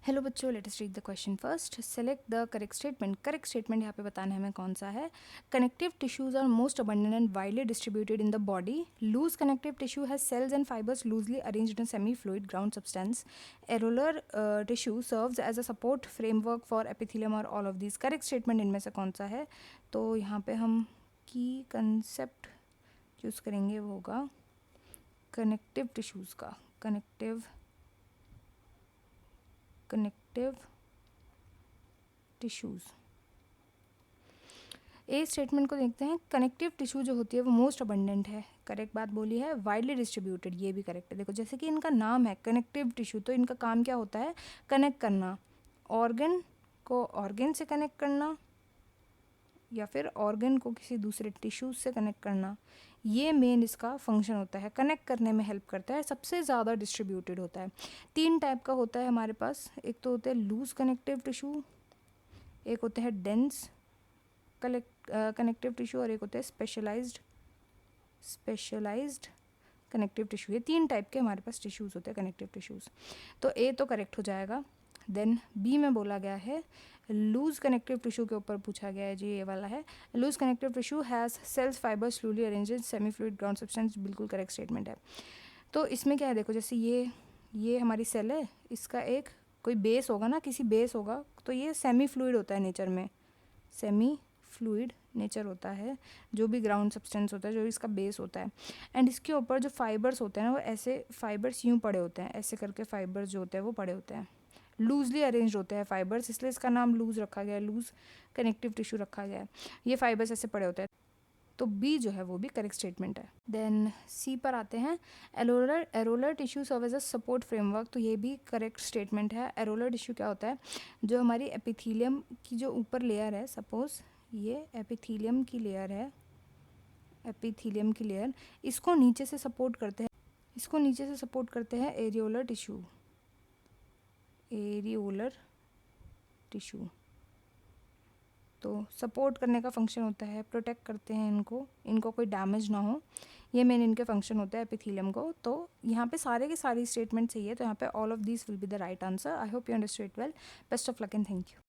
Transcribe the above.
Hello बच्चों, let us read the question first. Select the correct statement. Correct statement यहाँ पे बताना है हमें कौन सा है। Connective tissues are most abundant and widely distributed in the body. Loose connective tissue has cells and fibres loosely arranged in semi fluid ground substance. Areolar tissue serves as a support framework for epithelium और all of this. Correct statement इनमें से कौन सा है? तो यहाँ पे हम की कंसेप्ट चूज़ करेंगे, वो होगा कनेक्टिव टिश्यूज़ का। Connective tissues. ए स्टेटमेंट को देखते हैं। कनेक्टिव टिश्यू जो होती है वो मोस्ट अबंडेंट है, करेक्ट बात बोली है। वाइडली डिस्ट्रीब्यूटेड, ये भी करेक्ट है। देखो जैसे कि इनका नाम है कनेक्टिव टिश्यू, तो इनका काम क्या होता है? कनेक्ट करना, ऑर्गन को ऑर्गन से कनेक्ट करना या फिर ऑर्गन को किसी दूसरे टिश्यूज से कनेक्ट करना। ये मेन इसका फंक्शन होता है, कनेक्ट करने में हेल्प करता है। सबसे ज़्यादा डिस्ट्रीब्यूटेड होता है। 3 टाइप का होता है हमारे पास। एक तो होता है लूज कनेक्टिव टिश्यू, एक होता है डेंस कनेक्टिव टिश्यू और एक होता है स्पेशलाइज्ड कनेक्टिव टिश्यू। ये 3 टाइप के हमारे पास टिश्यूज़ होते हैं, कनेक्टिव टिश्यूज़। तो ए तो करेक्ट हो जाएगा। देन बी में बोला गया है लूज कनेक्टिव टिश्यू के ऊपर पूछा गया है जी, ये वाला है। Loose connective tissue has cells fibre slowly arranged in semi fluid ground substance. बिल्कुल करेक्ट स्टेटमेंट है। तो इसमें क्या है, देखो जैसे ये हमारी सेल है, इसका एक कोई बेस होगा ना, किसी बेस होगा, तो ये सेमी फ्लूइड होता है नेचर में। सेमी फ्लूइड नेचर होता है जो भी ग्राउंड सब्सटेंस होता है, जो इसका बेस होता है। एंड इसके ऊपर जो फाइबर्स होते हैं ना, वो ऐसे फाइबर्स यूँ पड़े होते हैं, ऐसे करके फाइबर्स जो होते हैं वो पड़े होते हैं, लूजली अरेंज होते हैं फाइबर्स, इसलिए इसका नाम लूज रखा गया है, लूज कनेक्टिव टिश्यू रखा गया है। ये फाइबर्स ऐसे पड़े होते हैं। तो बी जो है वो भी करेक्ट स्टेटमेंट है। देन सी पर आते हैं। Areolar tissue serve as a support framework. तो ये भी करेक्ट स्टेटमेंट है। एरोलर टिश्यू क्या होता है? जो हमारी एपिथीलियम की जो ऊपर लेयर है, सपोज ये एपिथीलियम की लेयर है, एपिथीलियम की लेयर, इसको नीचे से सपोर्ट करते हैं, एरियोलर टिश्यू। तो सपोर्ट करने का फंक्शन होता है, प्रोटेक्ट करते हैं इनको कोई डैमेज ना हो, ये मेन इनके फंक्शन होता है एपिथेलियम को। तो यहाँ पे सारे के सारी स्टेटमेंट सही है, तो यहाँ पे all of this will be the right answer. I hope you understood well. Best of luck and thank you.